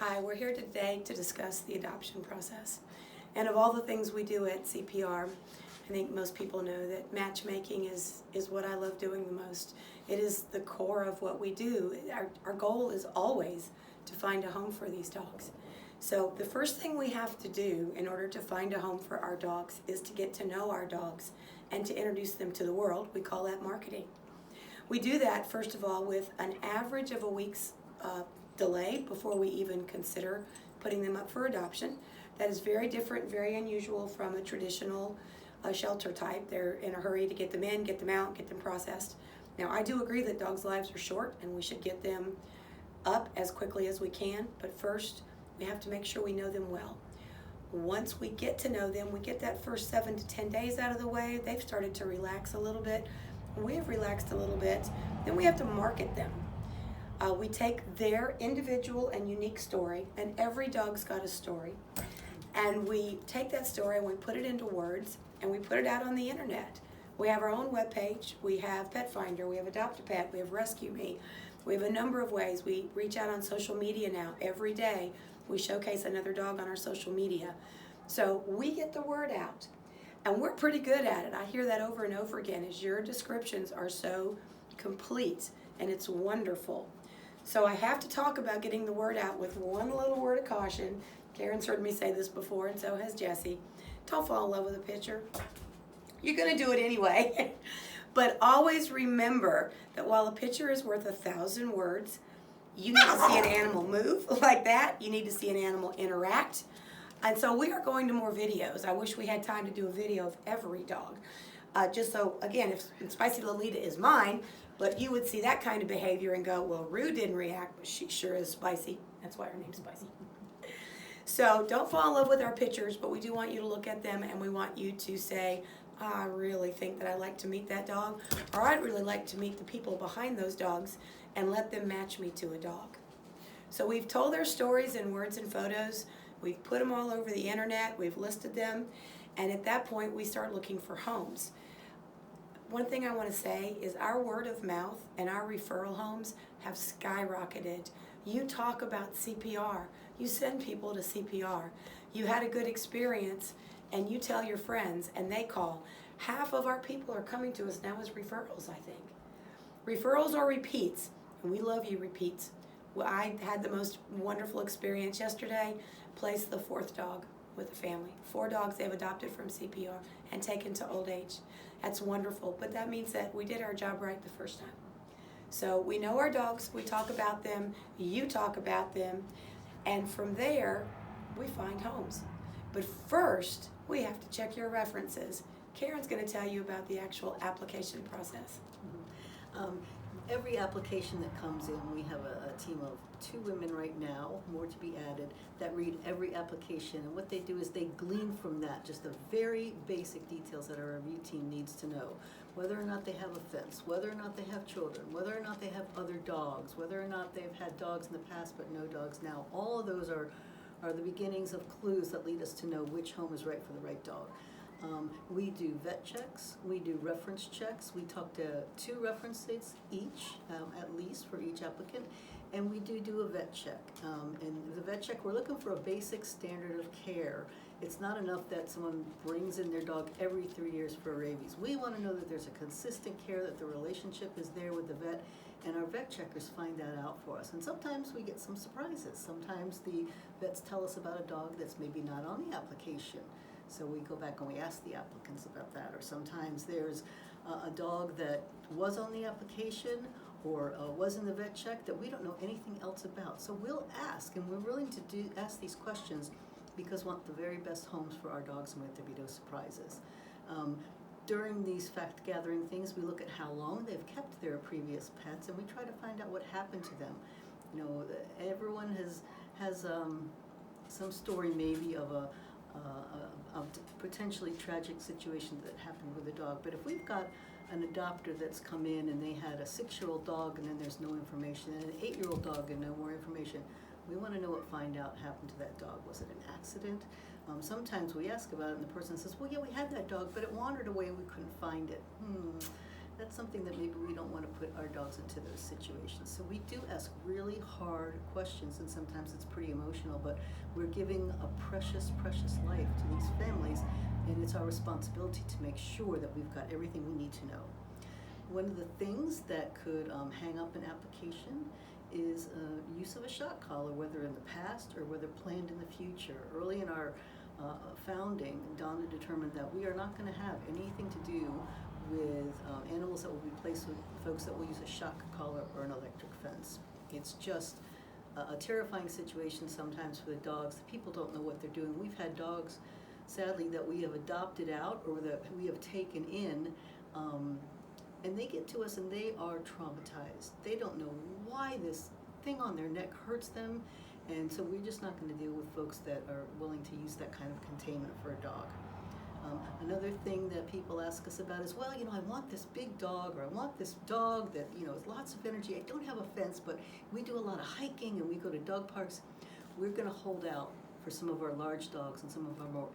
Hi, we're here today to discuss the adoption process. And of all the things we do at CPR, I think most people know that matchmaking is what I love doing the most. It is the core of what we do. Our goal is always to find a home for these dogs. So the first thing we have to do in order to find a home for our dogs is to get to know our dogs and to introduce them to the world. We call that marketing. We do that, first of all, with an average of a week's delay before we even consider putting them up for adoption. That is very different, very unusual from a traditional shelter type. They're in a hurry to get them in, get them out, get them processed. Now, I do agree that dogs' lives are short and we should get them up as quickly as we can, but first we have to make sure we know them well. Once we get to know them, we get that first 7 to 10 days out of the way, they've started to relax a little bit. We have relaxed a little bit, then we have to market them. We take their individual and unique story, and every dog's got a story, and we take that story and we put it into words and we put it out on the internet. We have our own webpage, we have Pet Finder, we have Adopt a Pet, we have Rescue Me. We have a number of ways. We reach out on social media now. Every day we showcase another dog on our social media. So we get the word out, and we're pretty good at it. I hear that over and over again, as your descriptions are so complete, and it's wonderful. So I have to talk about getting the word out with one little word of caution. Karen's heard me say this before, and so has Jessie. Don't fall in love with a picture. You're going to do it anyway. But always remember that while a picture is worth 1,000 words, you need to see an animal move like that. You need to see an animal interact. And so we are going to more videos. I wish we had time to do a video of every dog. Just so, again, if Spicy Lolita is mine, but you would see that kind of behavior and go, well, Rue didn't react, but she sure is spicy. That's why her name's Spicy. So don't fall in love with our pictures, but we do want you to look at them, and we want you to say, I really think that I'd like to meet that dog, or I'd really like to meet the people behind those dogs and let them match me to a dog. So we've told their stories in words and photos. We've put them all over the internet. We've listed them. And at that point, we start looking for homes. One thing I want to say is our word of mouth and our referral homes have skyrocketed. You talk about CPR. You send people to CPR. You had a good experience, and you tell your friends, and they call. Half of our people are coming to us now as referrals, I think. Referrals or repeats, and we love you repeats. Well, I had the most wonderful experience yesterday, placed the 4th dog with a family. 4 dogs they've adopted from CPR and taken to old age. That's wonderful, but that means that we did our job right the first time. So we know our dogs, we talk about them, you talk about them, and from there, we find homes. But first, we have to check your references. Karen's going to tell you about the actual application process. Every application that comes in, we have a team of 2 women right now, more to be added, that read every application. And what they do is they glean from that just the very basic details that our review team needs to know. Whether or not they have a fence, whether or not they have children, whether or not they have other dogs, whether or not they've had dogs in the past but no dogs now. All of those are the beginnings of clues that lead us to know which home is right for the right dog. We do vet checks, we do reference checks, we talk to 2 references each, at least for each applicant, and we do a vet check. And the vet check, we're looking for a basic standard of care. It's not enough that someone brings in their dog every 3 years for rabies. We want to know that there's a consistent care, that the relationship is there with the vet, and our vet checkers find that out for us. And sometimes we get some surprises. Sometimes the vets tell us about a dog that's maybe not on the application. So we go back and we ask the applicants about that. Or sometimes there's a dog that was on the application or was in the vet check that we don't know anything else about. So we'll ask, and we're willing to ask these questions because we want the very best homes for our dogs and we want there to be no surprises. During these fact-gathering things, we look at how long they've kept their previous pets, and we try to find out what happened to them. You know, everyone has some story maybe of a potentially tragic situation that happened with a dog. But if we've got an adopter that's come in and they had a 6-year-old dog and then there's no information, and an 8-year-old dog and no more information, we want to know what happened to that dog. Was it an accident? Sometimes we ask about it and the person says, well, yeah, we had that dog, but it wandered away and we couldn't find it. that's something that maybe we don't want to put our dogs into those situations. So we do ask really hard questions, and sometimes it's pretty emotional, but we're giving a precious, precious life to these families, and it's our responsibility to make sure that we've got everything we need to know. One of the things that could hang up an application is use of a shock collar, whether in the past or whether planned in the future. Early in our founding, Donna determined that we are not going to have anything to do with animals that will be placed with folks that will use a shock collar or an electric fence. It's just a terrifying situation sometimes for the dogs. The people don't know what they're doing. We've had dogs, sadly, that we have adopted out or that we have taken in, and they get to us and they are traumatized. They don't know why this thing on their neck hurts them, and so we're just not going to deal with folks that are willing to use that kind of containment for a dog. Another thing that people ask us about is, well, I want this big dog, or I want this dog that, has lots of energy. I don't have a fence, but we do a lot of hiking and we go to dog parks. We're going to hold out for some of our large dogs and some of our more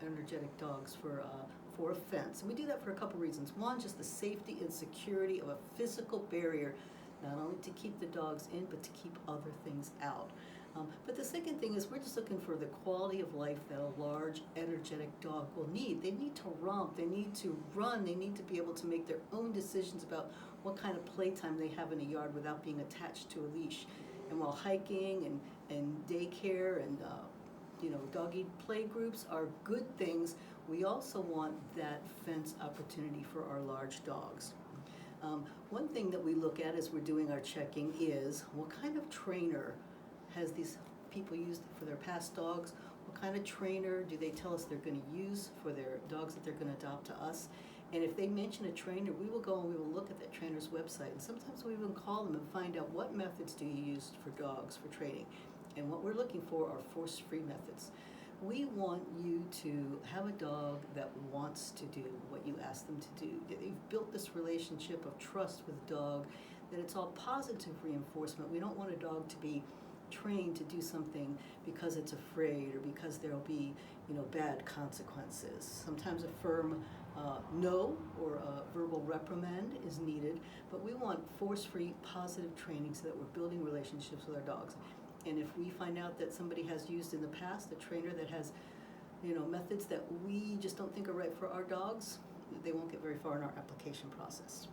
energetic dogs for a fence. And we do that for a couple reasons. One, just the safety and security of a physical barrier, not only to keep the dogs in, but to keep other things out. But the second thing is we're just looking for the quality of life that a large, energetic dog will need. They need to romp, they need to run, they need to be able to make their own decisions about what kind of playtime they have in a yard without being attached to a leash. And while hiking and daycare and doggy play groups are good things, we also want that fence opportunity for our large dogs. One thing that we look at as we're doing our checking is what kind of trainer has these people used for their past dogs? What kind of trainer do they tell us they're going to use for their dogs that they're going to adopt to us? And if they mention a trainer, we will go and we will look at that trainer's website. And sometimes we even call them and find out what methods do you use for dogs for training. And what we're looking for are force-free methods. We want you to have a dog that wants to do what you ask them to do. That you've built this relationship of trust with the dog, that it's all positive reinforcement. We don't want a dog to be trained to do something because it's afraid or because there'll be bad consequences. Sometimes a firm no or a verbal reprimand is needed, but we want force-free positive training so that we're building relationships with our dogs. And if we find out that somebody has used in the past a trainer that has methods that we just don't think are right for our dogs, they won't get very far in our application process.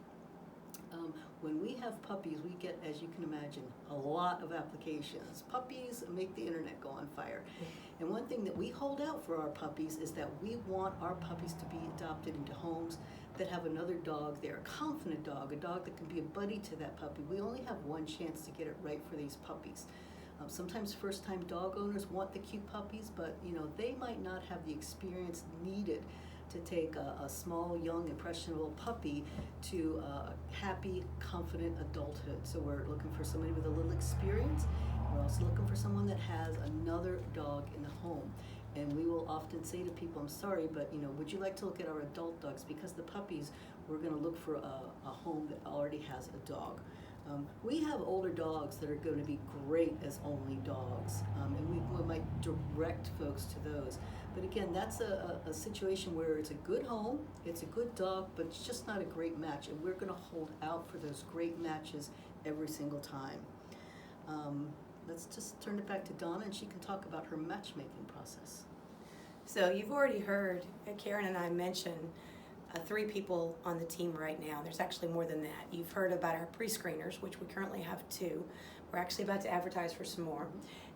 When we have puppies, we get, as you can imagine, a lot of applications. Puppies make the internet go on fire. And one thing that we hold out for our puppies is that we want our puppies to be adopted into homes that have another dog there, a confident dog, a dog that can be a buddy to that puppy. We only have one chance to get it right for these puppies. Sometimes first-time dog owners want the cute puppies, but they might not have the experience needed to take a small, young, impressionable puppy to a happy, confident adulthood. So we're looking for somebody with a little experience. We're also looking for someone that has another dog in the home. And we will often say to people, I'm sorry, but would you like to look at our adult dogs? Because the puppies, we're going to look for a home that already has a dog. We have older dogs that are going to be great as only dogs, and we might direct folks to those. But again, that's a situation where it's a good home, it's a good dog, but it's just not a great match, and we're going to hold out for those great matches every single time. Let's just turn it back to Donna, and she can talk about her matchmaking process. So you've already heard Karen and I mention 3 people on the team right now. There's actually more than that. You've heard about our pre-screeners, which we currently have 2. We're actually about to advertise for some more.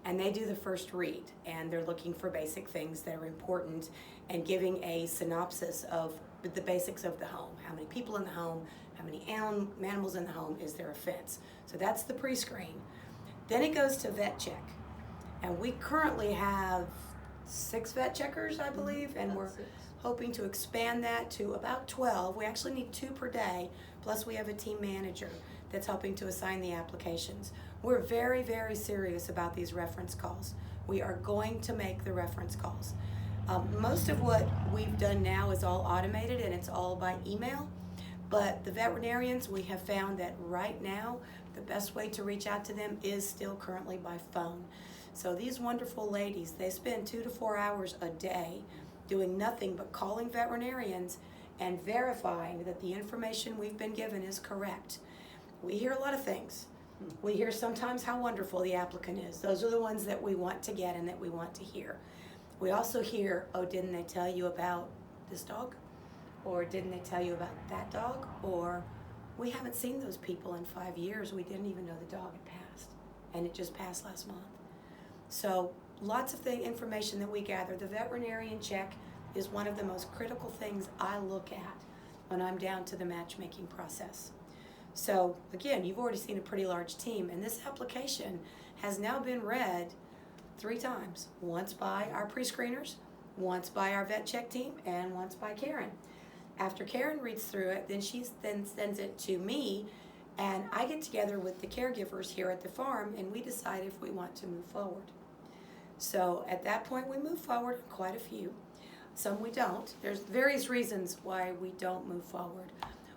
And they do the first read, and they're looking for basic things that are important and giving a synopsis of the basics of the home. How many people in the home, how many animals in the home, is there a fence? So that's the pre-screen. Then it goes to vet check. And we currently have 6 vet checkers, I believe, and we're hoping to expand that to about 12. We actually need 2 per day, plus we have a team manager that's helping to assign the applications. We're very, very serious about these reference calls. We are going to make the reference calls. Most of what we've done now is all automated and it's all by email, but the veterinarians, we have found that right now, the best way to reach out to them is still currently by phone. So these wonderful ladies, they spend 2 to 4 hours a day doing nothing but calling veterinarians and verifying that the information we've been given is correct. We hear a lot of things. We hear sometimes how wonderful the applicant is. Those are the ones that we want to get and that we want to hear. We also hear, oh, didn't they tell you about this dog? Or didn't they tell you about that dog? Or we haven't seen those people in 5 years. We didn't even know the dog had passed. And it just passed last month. So lots of information that we gather. The veterinarian check is one of the most critical things I look at when I'm down to the matchmaking process. So again, you've already seen a pretty large team, and this application has now been read 3 times. Once by our pre-screeners, once by our vet check team, and once by Karen. After Karen reads through it, then she sends it to me, and I get together with the caregivers here at the farm, and we decide if we want to move forward. So at that point, we move forward quite a few. Some we don't. There's various reasons why we don't move forward.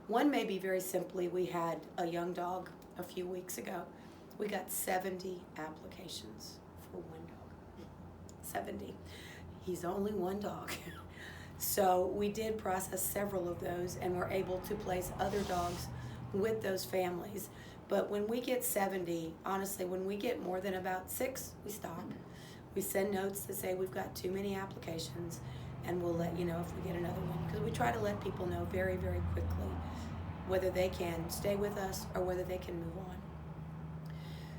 One may be very simply, we had a young dog a few weeks ago. We got 70 applications for one dog. 70. He's only one dog. So we did process several of those and were able to place other dogs with those families. But when we get 70, honestly, when we get more than about 6, we stop. We send notes that say we've got too many applications, and we'll let you know if we get another one. Because we try to let people know very, very quickly whether they can stay with us or whether they can move on.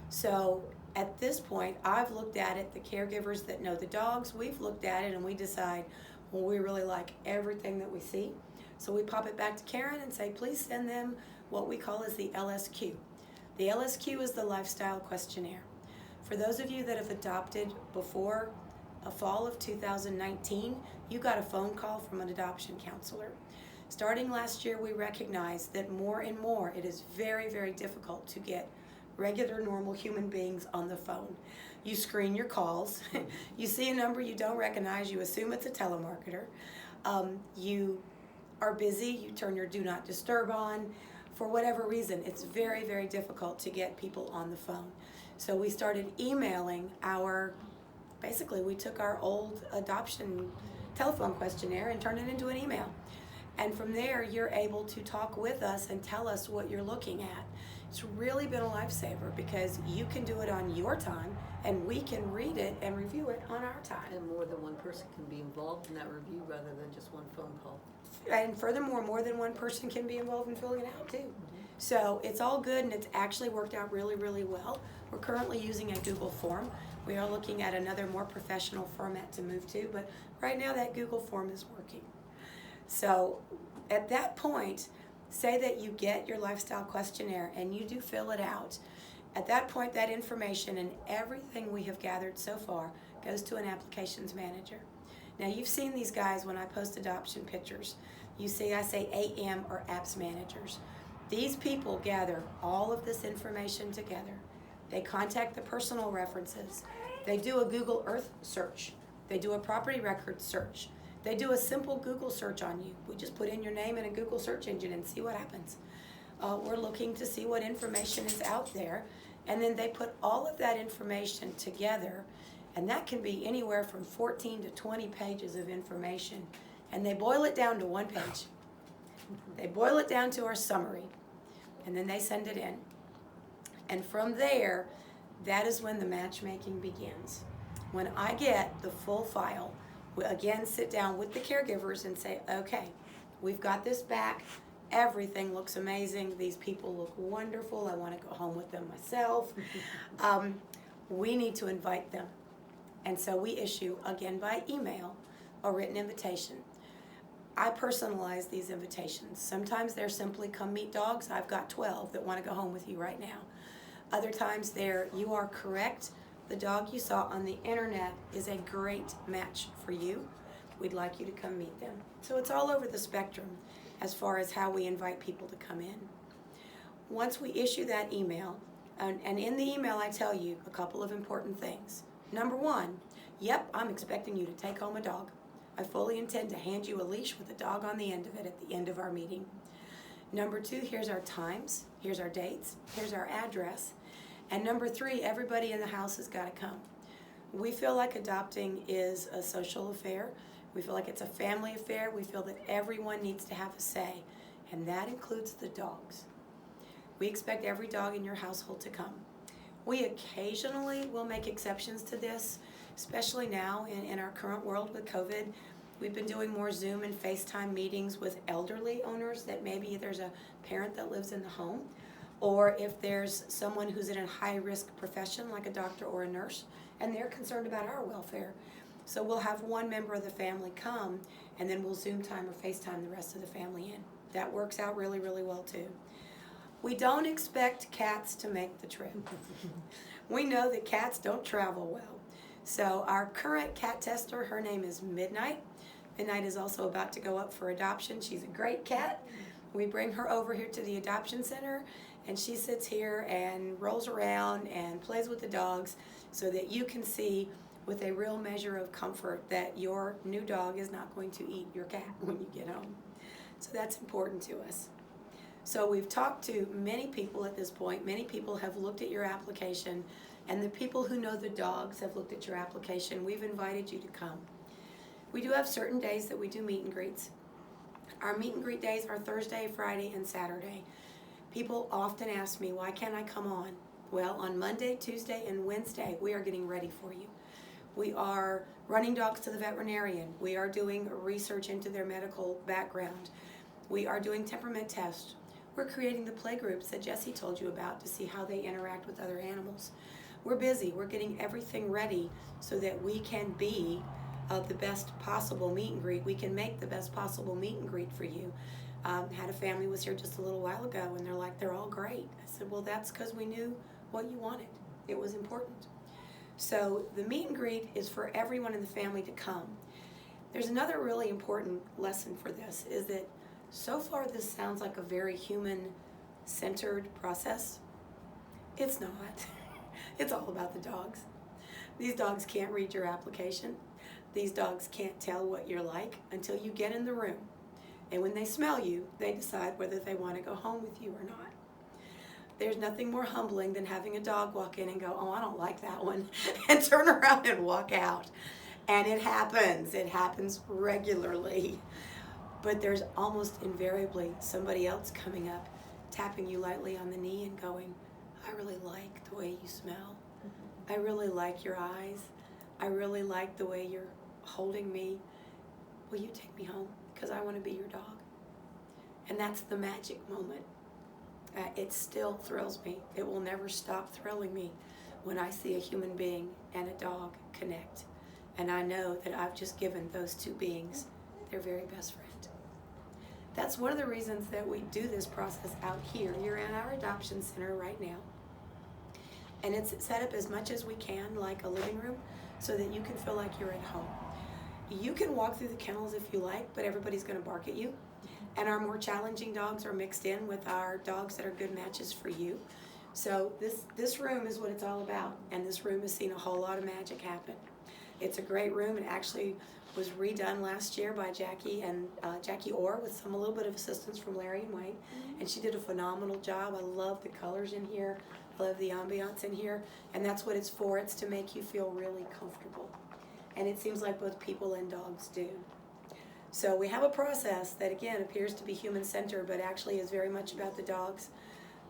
So at this point, I've looked at it, the caregivers that know the dogs, we've looked at it and we decide, well, we really like everything that we see. So we pop it back to Karen and say, please send them what we call as the LSQ. The LSQ is the lifestyle questionnaire. For those of you that have adopted before a fall of 2019, you got a phone call from an adoption counselor. Starting last year, we recognized that more and more it is very, very difficult to get regular, normal human beings on the phone. You screen your calls. You see a number you don't recognize. You assume it's a telemarketer. You are busy. You turn your do not disturb on. For whatever reason, it's very, very difficult to get people on the phone. So we started emailing basically we took our old adoption telephone questionnaire and turned it into an email. And from there, you're able to talk with us and tell us what you're looking at. It's really been a lifesaver because you can do it on your time and we can read it and review it on our time. And more than one person can be involved in that review rather than just one phone call. And furthermore, more than one person can be involved in filling it out too. Mm-hmm. So it's all good and it's actually worked out really, really well. We're currently using a Google form. We are looking at another more professional format to move to, but right now that Google form is working. So at that point, say that you get your lifestyle questionnaire and you do fill it out. At that point, that information and everything we have gathered so far goes to an applications manager. Now you've seen these guys when I post adoption pictures. You see I say AM or apps managers. These people gather all of this information together. They contact the personal references. They do a Google Earth search. They do a property record search. They do a simple Google search on you. We just put in your name in a Google search engine and see what happens. We're looking to see what information is out there. And then they put all of that information together. And that can be anywhere from 14 to 20 pages of information. And they boil it down to one page. They boil it down to our summary. And then they send it in. And from there, that is when the matchmaking begins. When I get the full file, we again sit down with the caregivers and say, okay, we've got this back. Everything looks amazing. These people look wonderful. I want to go home with them myself. We need to invite them. And so we issue, again by email, a written invitation. I personalize these invitations. Sometimes they're simply come meet dogs. I've got 12 that want to go home with you right now. Other times they're, you are correct. The dog you saw on the internet is a great match for you. We'd like you to come meet them. So it's all over the spectrum as far as how we invite people to come in. Once we issue that email, and in the email I tell you a couple of important things. Number one, yep, I'm expecting you to take home a dog. I fully intend to hand you a leash with a dog on the end of it at the end of our meeting. Number two, here's our times, here's our dates, here's our address. And number three, everybody in the house has got to come. We feel like adopting is a social affair. We feel like it's a family affair. We feel that everyone needs to have a say, and that includes the dogs. We expect every dog in your household to come. We occasionally will make exceptions to this, especially now in our current world with COVID. We've been doing more Zoom and FaceTime meetings with elderly owners that maybe there's a parent that lives in the home, or if there's someone who's in a high-risk profession like a doctor or a nurse, and they're concerned about our welfare. So we'll have one member of the family come, and then we'll Zoom time or FaceTime the rest of the family in. That works out really, really well too. We don't expect cats to make the trip. We know that cats don't travel well. So our current cat tester, her name is Midnight. Midnight is also about to go up for adoption. She's a great cat. We bring her over here to the adoption center, and she sits here and rolls around and plays with the dogs so that you can see with a real measure of comfort that your new dog is not going to eat your cat when you get home. So that's important to us. So we've talked to many people at this point. Many people have looked at your application, and the people who know the dogs have looked at your application. We've invited you to come. We do have certain days that we do meet and greets. Our meet and greet days are Thursday, Friday, and Saturday. People often ask me, why can't I come on? Well, on Monday, Tuesday, and Wednesday, we are getting ready for you. We are running dogs to the veterinarian. We are doing research into their medical background. We are doing temperament tests. We're creating the play groups that Jessie told you about to see how they interact with other animals. We're busy. We're getting everything ready so that we can be the best possible meet and greet. We can make the best possible meet and greet for you. Had a family was here just a little while ago, and they're like, they're all great. I said, well, that's because we knew what you wanted. It was important. So the meet and greet is for everyone in the family to come. There's another really important lesson for this, is that so far this sounds like a very human-centered process. It's not. It's all about the dogs. These dogs can't read your application. These dogs can't tell what you're like until you get in the room. And when they smell you, they decide whether they want to go home with you or not. There's nothing more humbling than having a dog walk in and go, oh, I don't like that one, and turn around and walk out. And it happens. It happens regularly. But there's almost invariably somebody else coming up, tapping you lightly on the knee and going, I really like the way you smell. I really like your eyes. I really like the way you're holding me. Will you take me home? Because I want to be your dog. And that's the magic moment. It still thrills me. It will never stop thrilling me when I see a human being and a dog connect. And I know that I've just given those two beings their very best friend. That's one of the reasons that we do this process out here. You're in our adoption center right now. And it's set up as much as we can like a living room so that you can feel like you're at home. You can walk through the kennels if you like, but everybody's going to bark at you. And our more challenging dogs are mixed in with our dogs that are good matches for you. So this room is what it's all about, and this room has seen a whole lot of magic happen. It's a great room. It actually was redone last year by Jackie Orr with a little bit of assistance from Larry and White, and she did a phenomenal job. I love the colors in here. I love the ambiance in here, and that's what it's for. It's to make you feel really comfortable, and it seems like both people and dogs do. So we have a process that, again, appears to be human-centered, but actually is very much about the dogs.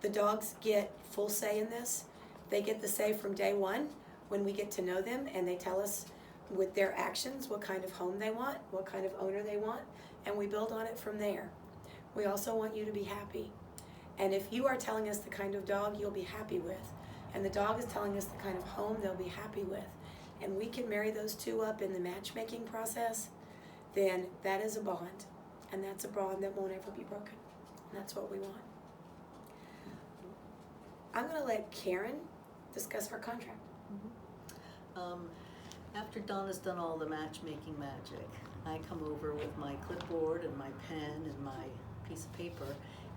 The dogs get full say in this. They get the say from day one when we get to know them, and they tell us with their actions what kind of home they want, what kind of owner they want, and we build on it from there. We also want you to be happy. And if you are telling us the kind of dog you'll be happy with, and the dog is telling us the kind of home they'll be happy with, and we can marry those two up in the matchmaking process, then that is a bond. And that's a bond that won't ever be broken. And that's what we want. I'm going to let Karen discuss our contract. After Donna's done all the matchmaking magic, I come over with my clipboard and my pen and my piece of paper,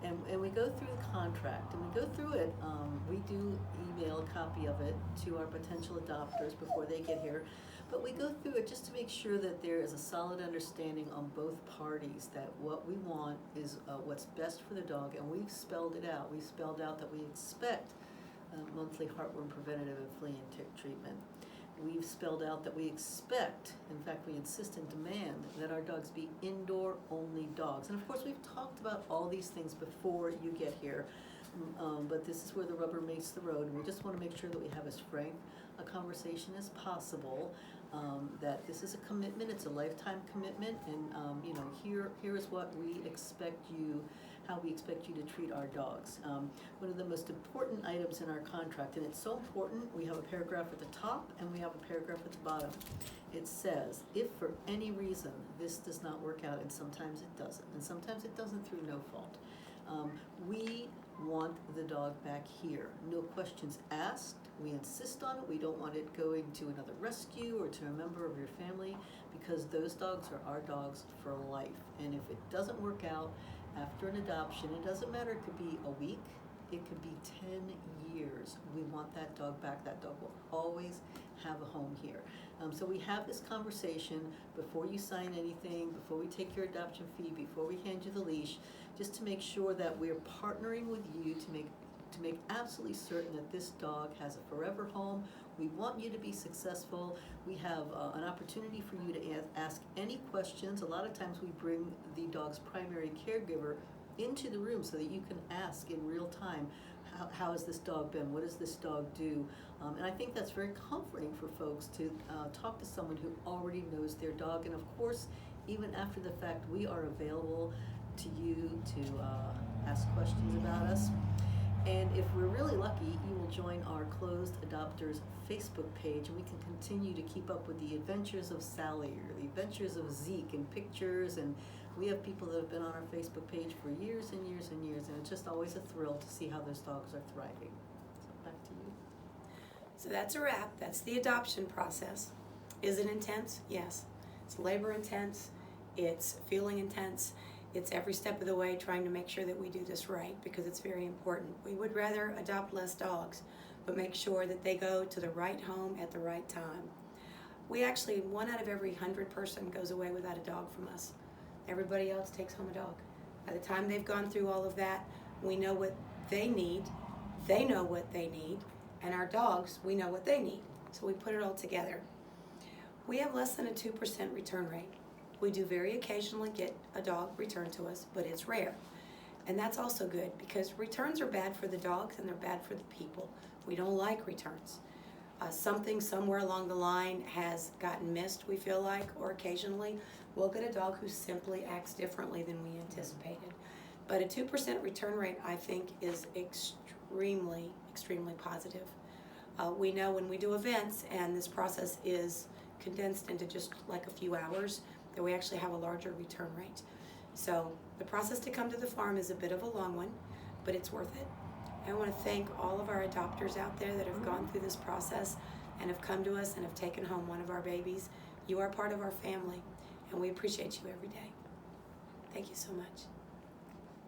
and we go through the contract. And we go through it. We do email a copy of it to our potential adopters before they get here. But we go through it just to make sure that there is a solid understanding on both parties that what we want is what's best for the dog, and we've spelled it out. We've spelled out that we expect monthly heartworm preventative and flea and tick treatment. we've spelled out that we expect, in fact we insist and demand, that our dogs be indoor only dogs. And of course we've talked about all these things before you get here, but this is where the rubber meets the road, and we just want to make sure that we have as frank a conversation as possible, that this is a commitment, it's a lifetime commitment, and you know, here is what we expect you, how we expect you to treat our dogs. One of the most important items in our contract, and it's so important, we have a paragraph at the top and we have a paragraph at the bottom. It says, if for any reason this does not work out, and sometimes it doesn't, and sometimes it doesn't through no fault, we want the dog back here. No questions asked. We insist on it. We don't want it going to another rescue or to a member of your family, because those dogs are our dogs for life. And if it doesn't work out after an adoption, it doesn't matter, it could be a week, it could be 10 years. We want that dog back. That dog will always have a home here. So we have this conversation before you sign anything, before we take your adoption fee, before we hand you the leash, just to make sure that we're partnering with you to make absolutely certain that this dog has a forever home. We want you to be successful. We have an opportunity for you to ask any questions. A lot of times we bring the dog's primary caregiver into the room so that you can ask in real time, how has this dog been? What does this dog do? And I think that's very comforting for folks to talk to someone who already knows their dog. And of course, even after the fact, we are available to you to ask questions about us. And if we're really lucky, you will join our Closed Adopters Facebook page, and we can continue to keep up with the adventures of Sally or the adventures of Zeke and pictures. And we have people that have been on our Facebook page for years and years and years, and it's just always a thrill to see how those dogs are thriving. So back to you. So that's a wrap. That's the adoption process. Is it intense? Yes. It's labor intense. It's feeling intense. It's every step of the way trying to make sure that we do this right, because it's very important. We would rather adopt less dogs, but make sure that they go to the right home at the right time. We actually, 1 out of every 100 person goes away without a dog from us. Everybody else takes home a dog. By the time they've gone through all of that, we know what they need, they know what they need, and our dogs, we know what they need. So we put it all together. We have less than a 2% return rate. We do very occasionally get a dog returned to us, but it's rare. And that's also good, because returns are bad for the dogs and they're bad for the people. We don't like returns. Something somewhere along the line has gotten missed, we feel like, or occasionally we'll get a dog who simply acts differently than we anticipated. But a 2% return rate, I think, is extremely, extremely positive. We know when we do events and this process is condensed into just like a few hours, that we actually have a larger return rate. So the process to come to the farm is a bit of a long one, but it's worth it. I want to thank all of our adopters out there that have gone through this process and have come to us and have taken home one of our babies. You are part of our family, and we appreciate you every day. Thank you so much.